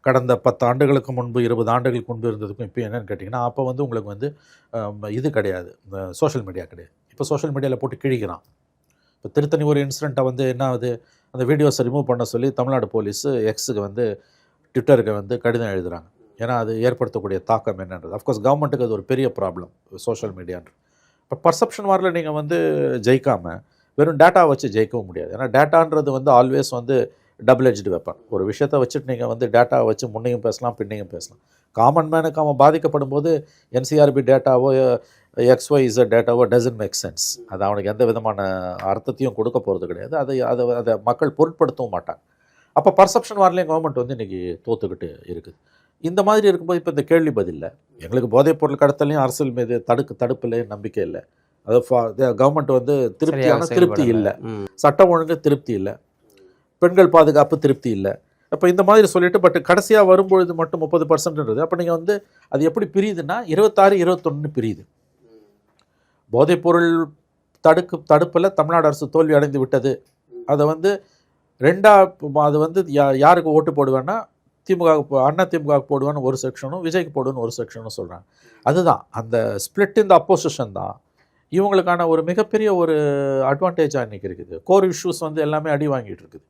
கடந்த 10 ஆண்டுகளுக்கு முன்பு 20 ஆண்டுகளுக்கு முன்பு இருந்ததுக்கும் இப்போ என்னென்னு கேட்டிங்கன்னா, அப்போ வந்து உங்களுக்கு வந்து இது கிடையாது, இந்த சோஷியல் மீடியா கிடையாது. இப்போ சோஷியல் மீடியாவில் போட்டு கிழிக்கிறான். இப்போ திருத்தணி ஒரு இன்சிடெண்ட்டை வந்து என்ன ஆகுது, அந்த வீடியோஸை ரிமூவ் பண்ண சொல்லி தமிழ்நாடு போலீஸு எக்ஸுக்கு வந்து ட்விட்டருக்கு வந்து கடிதம் எழுதுகிறாங்க. ஏன்னா அது ஏற்படுத்தக்கூடிய தாக்கம் என்னன்றது. அஃப்கோர்ஸ் கவர்மெண்ட்டுக்கு அது ஒரு பெரிய ப்ராப்ளம் சோஷியல் மீடியான்ற. இப்போ பர்செப்ஷன் வாரில் நீங்கள் வந்து ஜெயிக்காமல் வெறும் டேட்டா வச்சு ஜெயிக்கவும் முடியாது. ஏன்னா டேட்டான்றது வந்து ஆல்வேஸ் வந்து டபுள் எட்ஜ்டு வெப்பன். ஒரு விஷயத்தை வச்சுட்டு நீங்கள் வந்து டேட்டாவை வச்சு முன்னையும் பேசலாம் பின்னையும் பேசலாம். காமன் மேனுக்கு அவன் பாதிக்கப்படும் போது என்சிஆர்பி டேட்டாவோ XYZ டேட்டாவோ டசன்ட் மேக் சென்ஸ். அது அவனுக்கு எந்த விதமான அர்த்தத்தையும் கொடுக்க போகிறது கிடையாது. அதை மக்கள் பொருட்படுத்தவும் மாட்டாங்க. அப்போ பர்செப்ஷன் வாரிலையும் கவர்மெண்ட் வந்து இன்றைக்கி தோத்துக்கிட்டு இருக்குது. இந்த மாதிரி இருக்கும்போது இப்போ இந்த கேள்வி பதில்ல, எங்களுக்கு போதைப் பொருள் கடத்தலையும் அரசியல் மீது தடுப்புலையும் நம்பிக்கை இல்லை. அது கவர்மெண்ட் வந்து திருப்தி இல்லை, சட்டம் ஒழுங்கு திருப்தி இல்லை, பெண்கள் பாதுகாப்பு திருப்தி இல்லை. அப்போ இந்த மாதிரி சொல்லிட்டு பட் கடைசியாக வரும்பொழுது மட்டும் 30%. அப்போ நீங்கள் வந்து அது எப்படி பிரியுதுன்னா 26-21 பிரியுது. போதைப்பொருள் தடுப்பில் தமிழ்நாடு அரசு தோல்வி அடைந்து விட்டது. அதை வந்து அது வந்து யாருக்கு ஓட்டு போடுவேன்னா அதிமுக போடுவேன்னு ஒரு செக்ஷனும் விஜய்க்கு போடுவேன்னு ஒரு செக்ஷனும் சொல்கிறாங்க. அதுதான் அந்த ஸ்பிளிட் இந்த அப்போசிஷன் தான் இவங்களுக்கான ஒரு மிகப்பெரிய ஒரு அட்வான்டேஜாக இன்றைக்கி இருக்குது. கோர் இஷ்யூஸ் வந்து எல்லாமே அடி வாங்கிட்டு இருக்குது.